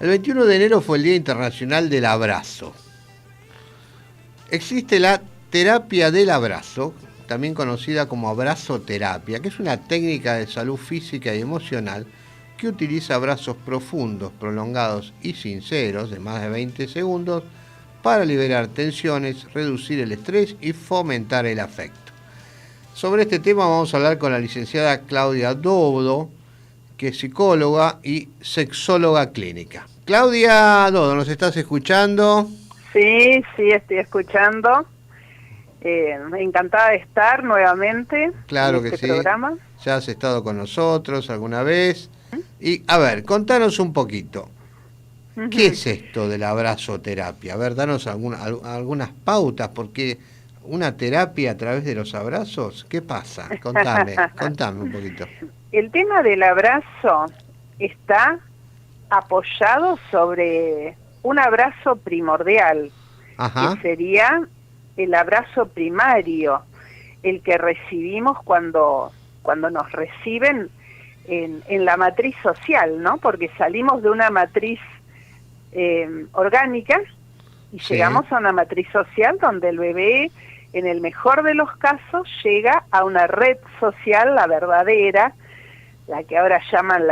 El 21 de enero fue el Día Internacional del Abrazo. Existe la terapia del abrazo, también conocida como abrazoterapia, que es una técnica de salud física y emocional que utiliza abrazos profundos, prolongados y sinceros de más de 20 segundos para liberar tensiones, reducir el estrés y fomentar el afecto. Sobre este tema vamos a hablar con la licenciada Claudia Dodo, que es psicóloga y sexóloga clínica. Claudia Dodo, ¿nos estás escuchando? Sí, estoy escuchando. Encantada de estar nuevamente Claro en que este sí. programa. Ya has estado con nosotros alguna vez. Y, a ver, contanos un poquito. ¿Qué es esto de la abrazoterapia? A ver, danos algunas pautas, porque una terapia a través de los abrazos, ¿qué pasa? Contame un poquito. El tema del abrazo está apoyado sobre un abrazo primordial, Ajá. que sería el abrazo primario, el que recibimos cuando nos reciben en la matriz social, ¿no? Porque salimos de una matriz orgánica y llegamos a una matriz social donde el bebé, en el mejor de los casos, llega a una red social, la verdadera, la que ahora llaman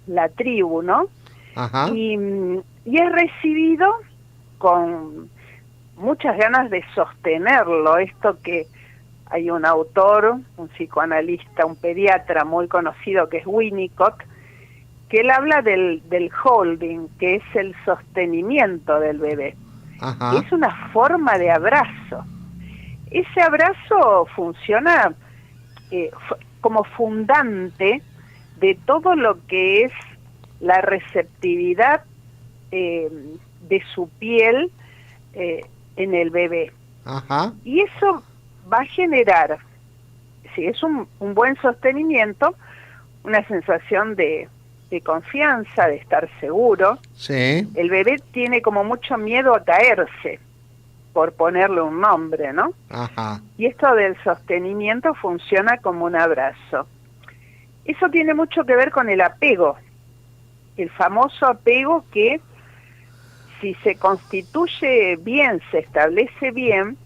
la tribu, ¿no? Ajá. Y es recibido con muchas ganas de sostenerlo, esto que hay un autor, un psicoanalista, un pediatra muy conocido que es Winnicott, que él habla del holding, que es el sostenimiento del bebé. Ajá. Es una forma de abrazo. Ese abrazo funciona como fundante de todo lo que es la receptividad de su piel en el bebé. Ajá. Y eso va a generar, si es un buen sostenimiento, una sensación de confianza, de estar seguro. Sí. El bebé tiene como mucho miedo a caerse, por ponerle un nombre, ¿no? Ajá. Y esto del sostenimiento funciona como un abrazo. Eso tiene mucho que ver con el apego, el famoso apego que, si se constituye bien, se establece bien,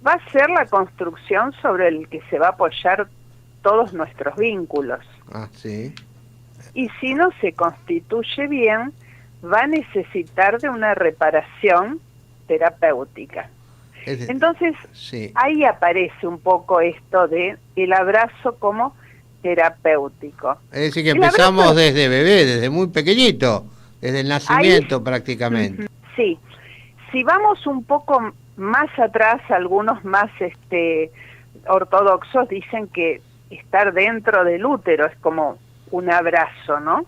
va a ser la construcción sobre el que se va a apoyar todos nuestros vínculos. Ah, sí. Y si no se constituye bien, va a necesitar de una reparación terapéutica. Entonces, sí. Ahí aparece un poco esto de el abrazo como terapéutico. Es decir, que empezamos desde bebé, desde muy pequeñito, desde el nacimiento prácticamente. Sí. Si vamos un poco más atrás, algunos más ortodoxos dicen que estar dentro del útero es como un abrazo, ¿no?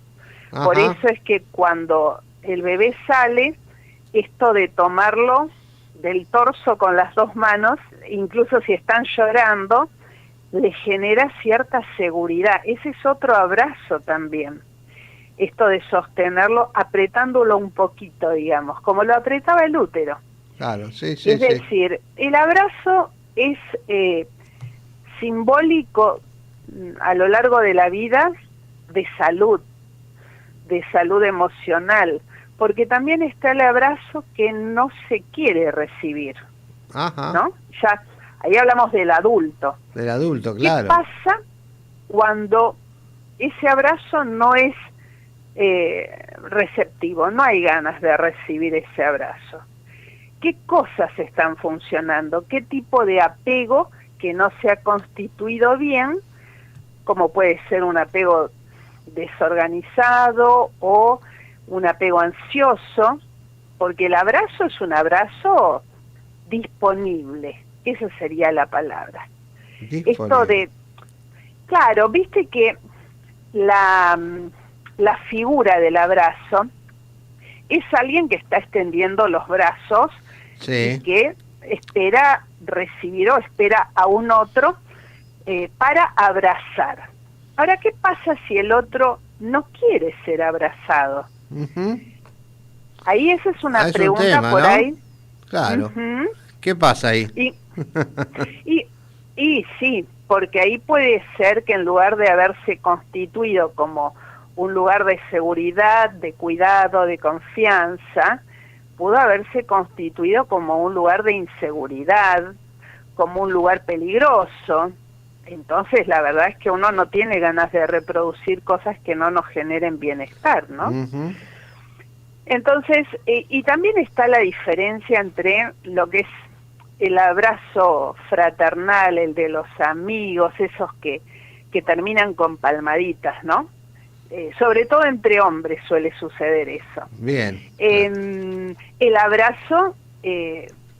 Ajá. Por eso es que cuando el bebé sale, esto de tomarlo del torso con las dos manos, incluso si están llorando, le genera cierta seguridad. Ese es otro abrazo también. Esto de sostenerlo, apretándolo un poquito, digamos, como lo apretaba el útero. Claro, sí, sí. Es decir, el abrazo es simbólico a lo largo de la vida de salud emocional, porque también está el abrazo que no se quiere recibir. Ajá. ¿No? Ya ahí hablamos del adulto. Del adulto, claro. ¿Qué pasa cuando ese abrazo no es receptivo? No hay ganas de recibir ese abrazo. ¿Qué cosas están funcionando? ¿Qué tipo de apego que no se ha constituido bien, como puede ser un apego desorganizado o un apego ansioso? Porque el abrazo es un abrazo disponible, esa sería la palabra. Disponible. Esto de, claro, viste que la figura del abrazo es alguien que está extendiendo los brazos, sí, y que espera recibir o espera a un otro para abrazar. Ahora, ¿qué pasa si el otro no quiere ser abrazado? Uh-huh. Ahí esa es una pregunta un tema, por ¿no? ahí. Claro. Uh-huh. ¿Qué pasa ahí? Y sí, porque ahí puede ser que en lugar de haberse constituido como un lugar de seguridad, de cuidado, de confianza, pudo haberse constituido como un lugar de inseguridad, como un lugar peligroso. Entonces la verdad es que uno no tiene ganas de reproducir cosas que no nos generen bienestar, ¿no? Ujú. Entonces, y también está la diferencia entre lo que es el abrazo fraternal, el de los amigos, esos que terminan con palmaditas, ¿no? Sobre todo entre hombres suele suceder eso. Bien. El abrazo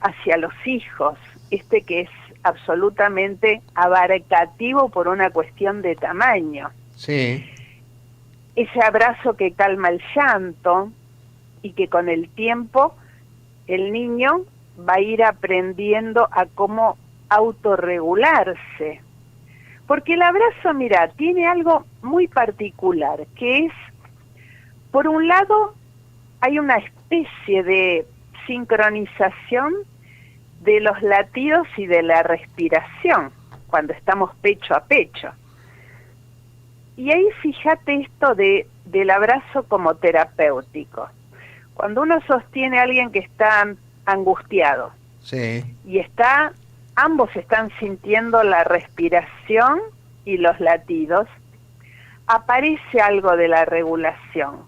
hacia los hijos, que es absolutamente abarcativo por una cuestión de tamaño. Sí. Ese abrazo que calma el llanto y que con el tiempo el niño va a ir aprendiendo a cómo autorregularse. Porque el abrazo, mira, tiene algo muy particular, que es, por un lado, hay una especie de sincronización de los latidos y de la respiración, cuando estamos pecho a pecho. Y ahí fíjate esto del abrazo como terapéutico. Cuando uno sostiene a alguien que está angustiado, Sí. y ambos están sintiendo la respiración y los latidos, aparece algo de la regulación,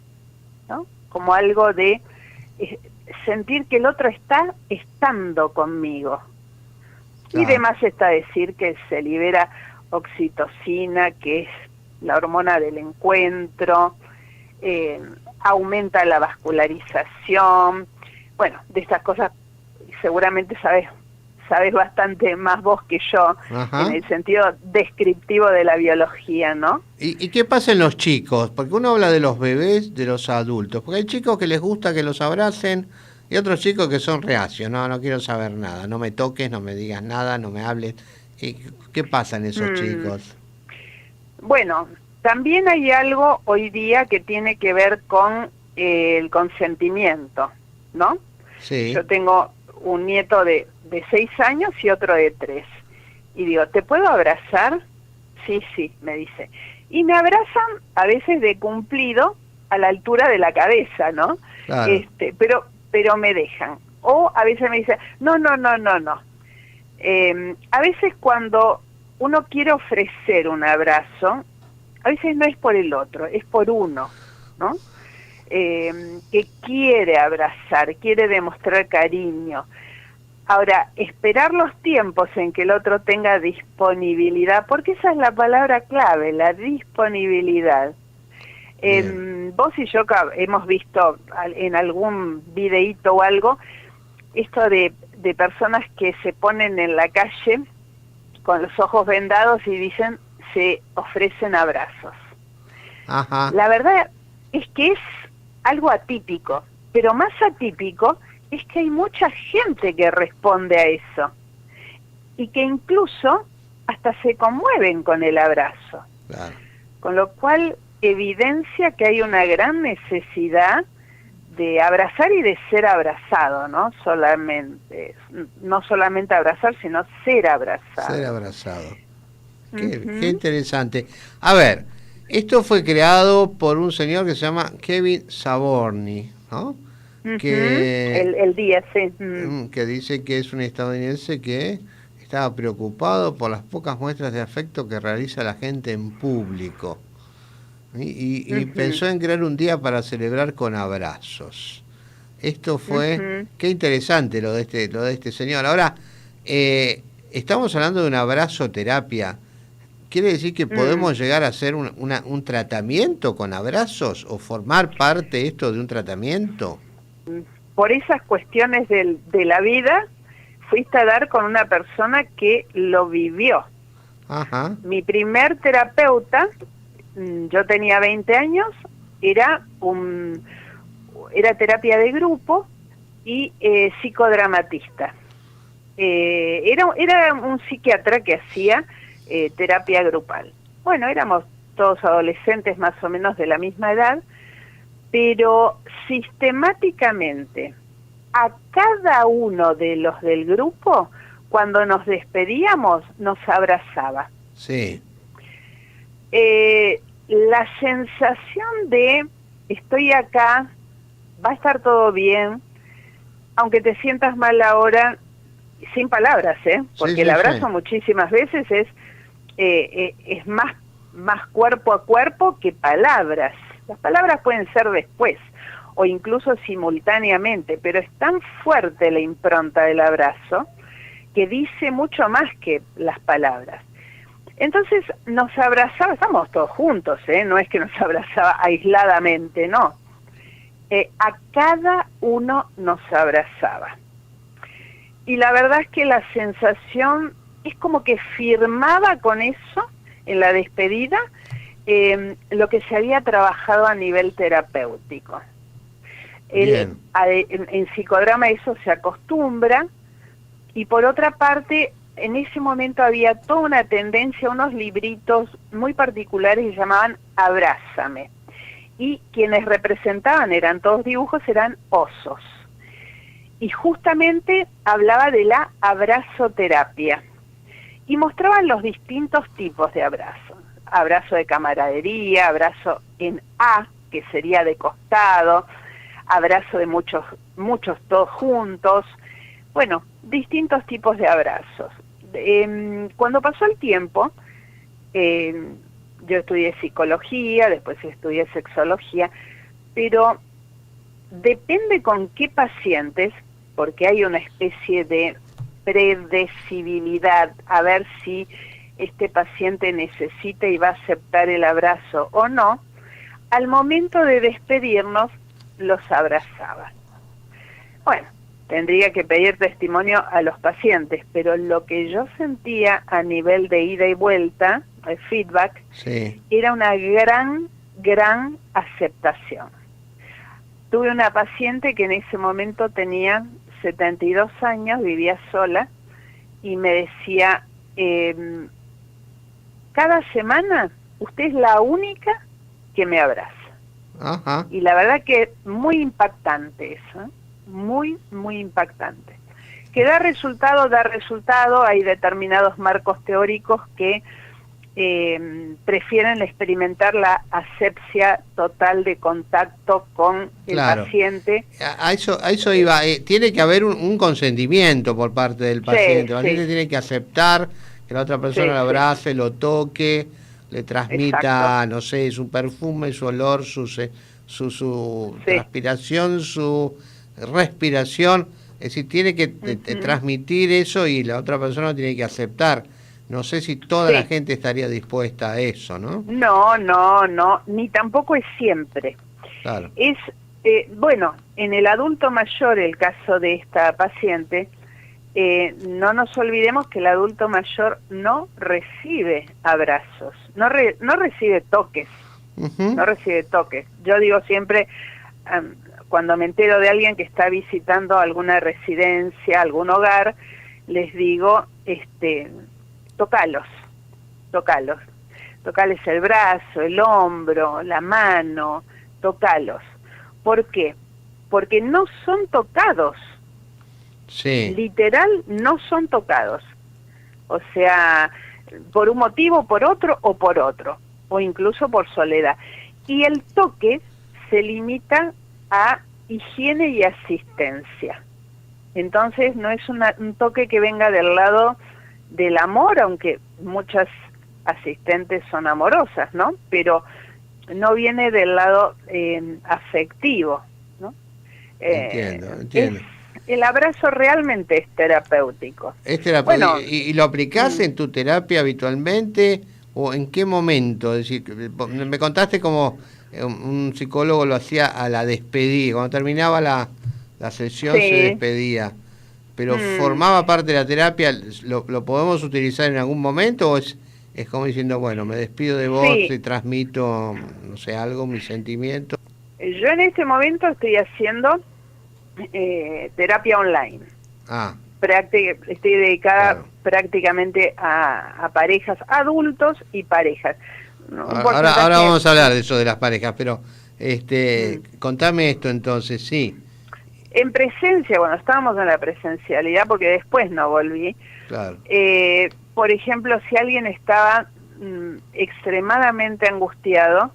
¿no? Como algo de sentir que el otro está estando conmigo. Claro. Y demás está decir que se libera oxitocina, que es la hormona del encuentro, aumenta la vascularización. Bueno, de estas cosas seguramente sabes bastante más vos que yo. Ajá. En el sentido descriptivo de la biología, ¿no? ¿Y qué pasa en los chicos? Porque uno habla de los bebés, de los adultos, porque hay chicos que les gusta que los abracen y otros chicos que son reacios, no quiero saber nada, no me toques, no me digas nada, no me hables. ¿Qué pasa en esos chicos? Bueno, también hay algo hoy día que tiene que ver con el consentimiento, ¿no? Sí. Yo tengo un nieto de 6 años y otro de 3. Y digo, ¿te puedo abrazar? Sí, me dice. Y me abrazan a veces de cumplido a la altura de la cabeza, ¿no? Claro. Pero me dejan. O a veces me dicen, no. A veces cuando uno quiere ofrecer un abrazo, a veces no es por el otro, es por uno, ¿no? Que quiere abrazar, quiere demostrar cariño. Ahora, esperar los tiempos en que el otro tenga disponibilidad, porque esa es la palabra clave, la disponibilidad. Vos y yo hemos visto en algún videíto o algo, esto de personas que se ponen en la calle con los ojos vendados y dicen, se ofrecen abrazos. Ajá. La verdad es que es algo atípico, pero más atípico es que hay mucha gente que responde a eso y que incluso hasta se conmueven con el abrazo. Claro. Con lo cual evidencia que hay una gran necesidad de abrazar y de ser abrazado, ¿no? No solamente abrazar, sino ser abrazado. Ser abrazado. Qué interesante. A ver, esto fue creado por un señor que se llama Kevin Saborny, ¿no? El día, sí. Que dice que es un estadounidense que estaba preocupado por las pocas muestras de afecto que realiza la gente en público. Y pensó en crear un día para celebrar con abrazos. Esto fue... Qué interesante lo de este señor. Ahora, estamos hablando de una abrazoterapia. ¿Quiere decir que podemos llegar a hacer un tratamiento con abrazos o formar parte esto de un tratamiento? Por esas cuestiones de la vida, fuiste a dar con una persona que lo vivió. Ajá. Mi primer terapeuta, yo tenía 20 años, era terapia de grupo y psicodramatista. Era un psiquiatra que hacía terapia grupal. Bueno, éramos todos adolescentes más o menos de la misma edad, pero sistemáticamente a cada uno de los del grupo, cuando nos despedíamos, nos abrazaba. Sí. la sensación de estoy acá, va a estar todo bien, aunque te sientas mal ahora, sin palabras, porque sí, el abrazo sí. muchísimas veces es más cuerpo a cuerpo que palabras. Las palabras pueden ser después o incluso simultáneamente, pero es tan fuerte la impronta del abrazo que dice mucho más que las palabras. Entonces nos abrazaba, estamos todos juntos, no es que nos abrazaba aisladamente, no. A cada uno nos abrazaba. Y la verdad es que la sensación es como que firmaba con eso, en la despedida, lo que se había trabajado a nivel terapéutico. En psicodrama eso se acostumbra, y por otra parte, en ese momento había toda una tendencia, unos libritos muy particulares que se llamaban Abrázame, y quienes representaban, eran todos dibujos, eran osos. Y justamente hablaba de la abrazoterapia, y mostraban los distintos tipos de abrazo. Abrazo de camaradería, abrazo en A, que sería de costado, abrazo de muchos todos juntos, bueno, distintos tipos de abrazos. Cuando pasó el tiempo, yo estudié psicología, después estudié sexología, pero depende con qué pacientes, porque hay una especie de predecibilidad, a ver si este paciente necesita y va a aceptar el abrazo o no, al momento de despedirnos los abrazaba. Bueno, tendría que pedir testimonio a los pacientes, pero lo que yo sentía a nivel de ida y vuelta, el feedback, sí, era una gran aceptación. Tuve una paciente que en ese momento tenía 72 años, vivía sola, y me decía, cada semana usted es la única que me abraza. ajá. Y la verdad que muy impactante eso, muy impactante. Que da resultado, hay determinados marcos teóricos que prefieren experimentar la asepsia total de contacto con el paciente. A eso iba. Tiene que haber un consentimiento por parte del paciente. El paciente tiene que aceptar que la otra persona lo abrace, lo toque, le transmita, no sé, su perfume, su olor, su transpiración, su respiración. Es decir, tiene que transmitir eso, y la otra persona lo tiene que aceptar. No sé si toda la gente estaría dispuesta a eso, ¿no? No, ni tampoco es siempre. Claro. Es, bueno, en el adulto mayor, el caso de esta paciente, no nos olvidemos que el adulto mayor no recibe abrazos, no recibe toques, no recibe toques. Yo digo siempre, cuando me entero de alguien que está visitando alguna residencia, algún hogar, les digo, tocales el brazo, el hombro, la mano, tocalos. ¿Por qué? Porque no son tocados. Sí. Literal, no son tocados. O sea, por un motivo, por otro, o incluso por soledad. Y el toque se limita a higiene y asistencia. Entonces no es un toque que venga del lado del amor, aunque muchas asistentes son amorosas, ¿no? Pero no viene del lado afectivo, ¿no? Entiendo. El abrazo realmente es terapéutico. ¿Es terapéutico? Bueno, ¿y lo aplicás en tu terapia habitualmente o en qué momento? Es decir, me contaste como un psicólogo lo hacía a la despedida, cuando terminaba la sesión se despedía. Pero ¿formaba parte de la terapia? ¿Lo podemos utilizar en algún momento o es como diciendo, bueno, me despido de vos y transmito, no sé, algo, mis sentimientos? Yo en este momento estoy haciendo terapia online. Estoy dedicada prácticamente a parejas, adultos y parejas. Ahora vamos a hablar de eso de las parejas, pero contame esto entonces, sí. En presencia, bueno, estábamos en la presencialidad porque después no volví. Claro. Por ejemplo, si alguien estaba extremadamente angustiado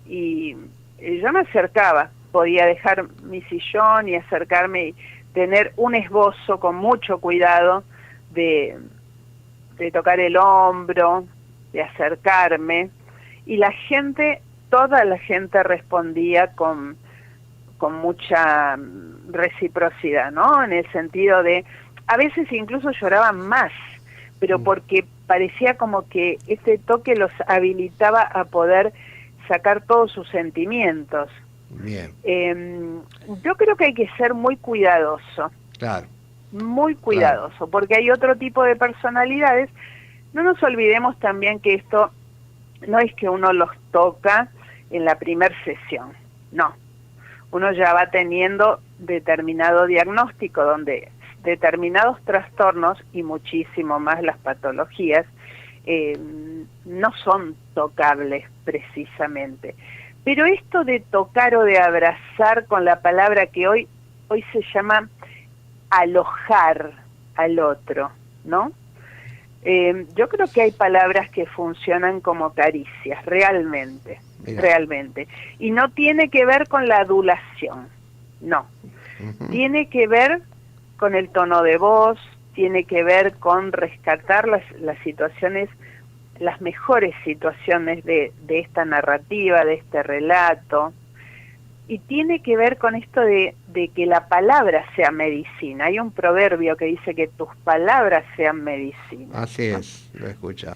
y yo me acercaba, podía dejar mi sillón y acercarme y tener un esbozo con mucho cuidado de tocar el hombro, de acercarme, y la gente, toda la gente respondía con mucha reciprocidad, ¿no? En el sentido de, a veces incluso lloraban más, pero porque parecía como que este toque los habilitaba a poder sacar todos sus sentimientos. Bien. Yo creo que hay que ser muy cuidadoso. Claro. Muy cuidadoso, claro, porque hay otro tipo de personalidades. No nos olvidemos también que esto no es que uno los toca en la primer sesión, no. Uno ya va teniendo determinado diagnóstico donde determinados trastornos y muchísimo más las patologías no son tocables precisamente. Pero esto de tocar o de abrazar, con la palabra que hoy se llama alojar al otro, ¿no? Yo creo que hay palabras que funcionan como caricias, realmente, realmente. Y no tiene que ver con la adulación, no. Tiene que ver con el tono de voz, tiene que ver con rescatar las situaciones, las mejores situaciones de esta narrativa, de este relato, y tiene que ver con esto de que la palabra sea medicina. Hay un proverbio que dice que tus palabras sean medicina. Así es, lo he escuchado.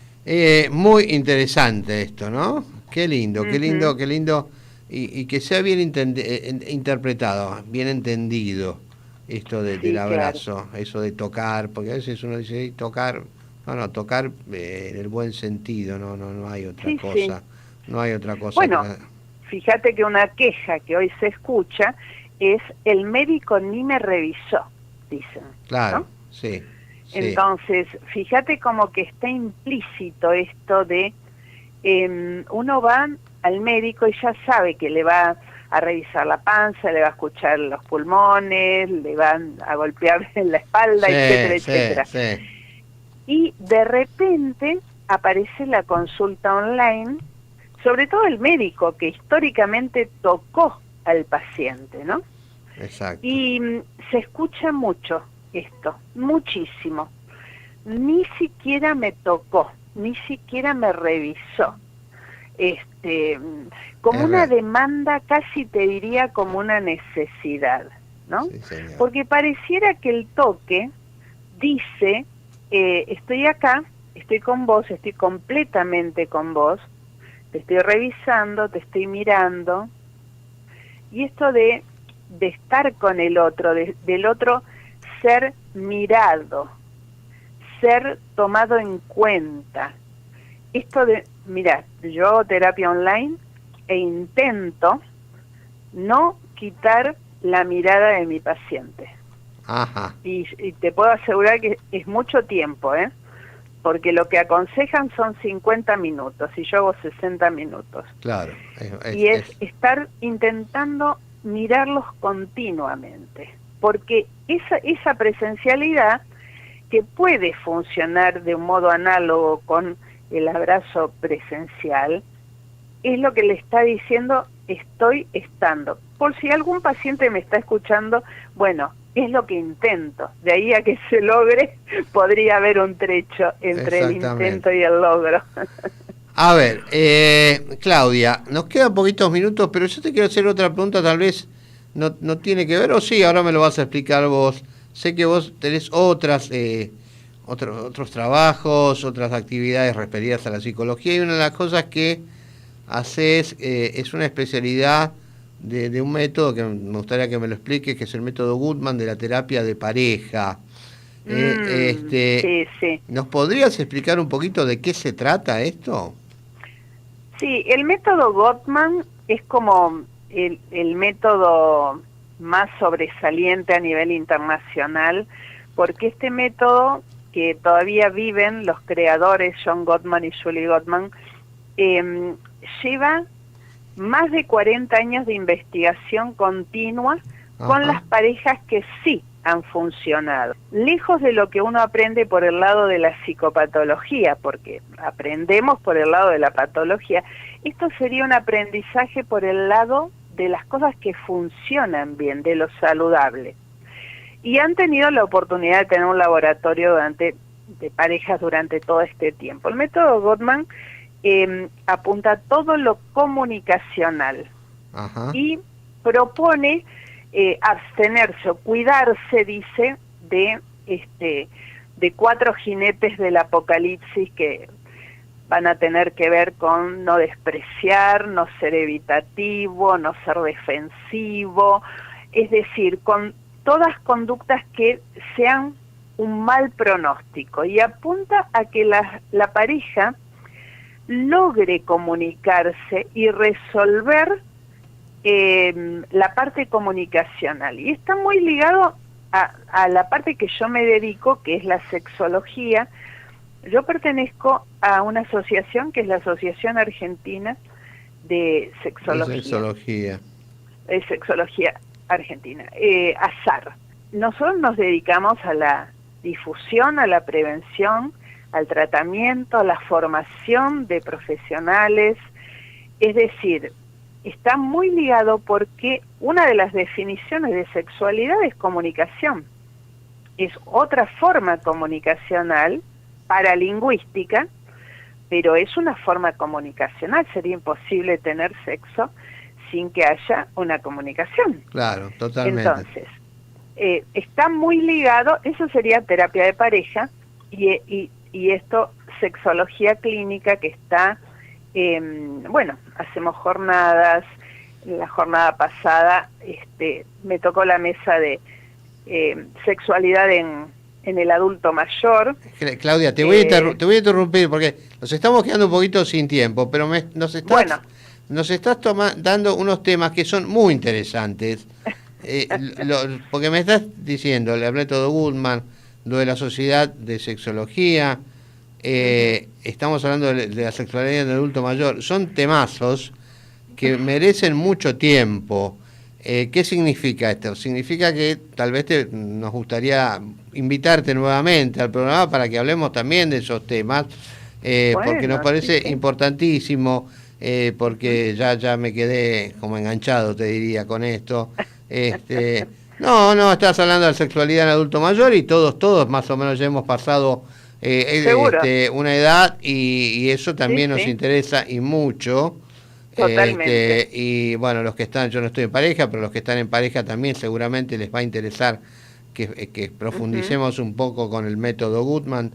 Muy interesante esto, ¿no? Qué lindo, qué lindo, qué lindo, y que sea bien interpretado, bien entendido esto del abrazo, claro. Eso de tocar, porque a veces uno dice tocar, no, tocar en el buen sentido, no hay otra cosa, no hay otra cosa. Bueno, fíjate que una queja que hoy se escucha es: el médico ni me revisó, dicen. Claro, ¿no? Sí. Entonces, fíjate como que está implícito esto de uno va al médico y ya sabe que le va a revisar la panza, le va a escuchar los pulmones, le van a golpear en la espalda, etcétera, etcétera. Sí. Y de repente aparece la consulta online, sobre todo el médico que históricamente tocó al paciente, ¿no? Exacto. Y se escucha mucho esto, muchísimo. Ni siquiera me tocó, ni siquiera me revisó. Como una demanda, casi te diría como una necesidad, ¿no? Sí, señor. Porque pareciera que el toque dice, estoy acá, estoy con vos, estoy completamente con vos, te estoy revisando, te estoy mirando, y esto de estar con el otro, del otro ser mirado, ser tomado en cuenta. Esto de, mira, yo hago terapia online e intento no quitar la mirada de mi paciente. Ajá. Y te puedo asegurar que es mucho tiempo, porque lo que aconsejan son 50 minutos y yo hago 60 minutos. Claro. Y es estar intentando mirarlos continuamente, porque esa presencialidad que puede funcionar de un modo análogo con el abrazo presencial, es lo que le está diciendo: estoy estando. Por si algún paciente me está escuchando, bueno, es lo que intento. De ahí a que se logre, podría haber un trecho entre el intento y el logro. A ver, Claudia, nos quedan poquitos minutos, pero yo te quiero hacer otra pregunta, tal vez no tiene que ver, o sí, ahora me lo vas a explicar vos. Sé que vos tenés otros trabajos, otras actividades referidas a la psicología, y una de las cosas que haces es una especialidad de un método que me gustaría que me lo expliques, que es el método Gottman de la terapia de pareja. Sí. ¿Nos podrías explicar un poquito de qué se trata esto? Sí, el método Gottman es como el método más sobresaliente a nivel internacional, porque este método, que todavía viven los creadores John Gottman y Julie Gottman, lleva más de 40 años de investigación continua con las parejas que sí han funcionado. Lejos de lo que uno aprende por el lado de la psicopatología, porque aprendemos por el lado de la patología, esto sería un aprendizaje por el lado de las cosas que funcionan bien, de lo saludable. Y han tenido la oportunidad de tener un laboratorio de parejas durante todo este tiempo. El método Gottman apunta a todo lo comunicacional. Ajá. Y propone abstenerse o cuidarse, dice, de 4 jinetes del apocalipsis que van a tener que ver con no despreciar, no ser evitativo, no ser defensivo, es decir, con todas conductas que sean un mal pronóstico, y apunta a que la pareja logre comunicarse y resolver la parte comunicacional. Y está muy ligado a la parte que yo me dedico, que es la sexología. Yo pertenezco a una asociación que es la Asociación Argentina de Sexología. De Sexología Argentina, ASAR. Nosotros nos dedicamos a la difusión, a la prevención, al tratamiento, a la formación de profesionales, es decir, está muy ligado porque una de las definiciones de sexualidad es comunicación. Es otra forma comunicacional, paralingüística, pero es una forma comunicacional. Sería imposible tener sexo sin que haya una comunicación. Claro, totalmente. Entonces, está muy ligado, eso sería terapia de pareja, y esto, sexología clínica, que está, bueno, hacemos jornadas. La jornada pasada me tocó la mesa de sexualidad en el adulto mayor. Claudia, te voy a interrumpir porque nos estamos quedando un poquito sin tiempo, pero nos estás dando unos temas que son muy interesantes, porque me estás diciendo el método Gottman, lo de la sociedad de sexología, estamos hablando de la sexualidad en el adulto mayor, son temazos que merecen mucho tiempo. ¿Qué significa esto? Significa que tal vez nos gustaría invitarte nuevamente al programa para que hablemos también de esos temas, porque nos parece importantísimo, porque ya me quedé como enganchado, te diría, con esto. No, estás hablando de la sexualidad en adulto mayor y todos más o menos ya hemos pasado una edad y eso también nos interesa y mucho. Totalmente. Y bueno, los que están, yo no estoy en pareja, pero los que están en pareja también seguramente les va a interesar que profundicemos un poco con el método Gottman,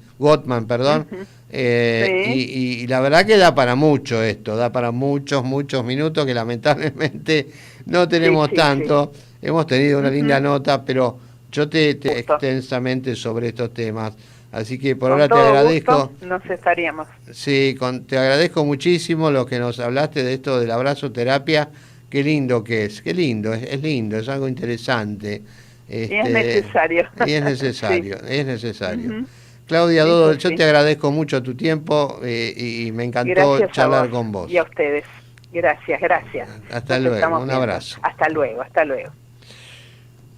y la verdad que da para mucho esto, da para muchos minutos que lamentablemente no tenemos tanto. Hemos tenido una linda nota, pero yo te extensamente sobre estos temas. Así que por ahora te agradezco. Gusto, nos estaríamos. Sí, te agradezco muchísimo lo que nos hablaste de esto de la abrazoterapia. Qué lindo que es, qué lindo, es lindo, es algo interesante. Y es necesario. Y es necesario, es necesario. Claudia Dodo, yo te agradezco mucho tu tiempo y me encantó charlar con vos. Y a ustedes. Gracias. Hasta luego, un abrazo. Hasta luego.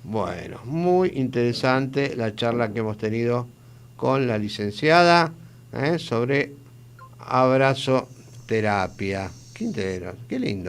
Bueno, muy interesante la charla que hemos tenido con la licenciada sobre abrazoterapia. Qué lindo, qué lindo.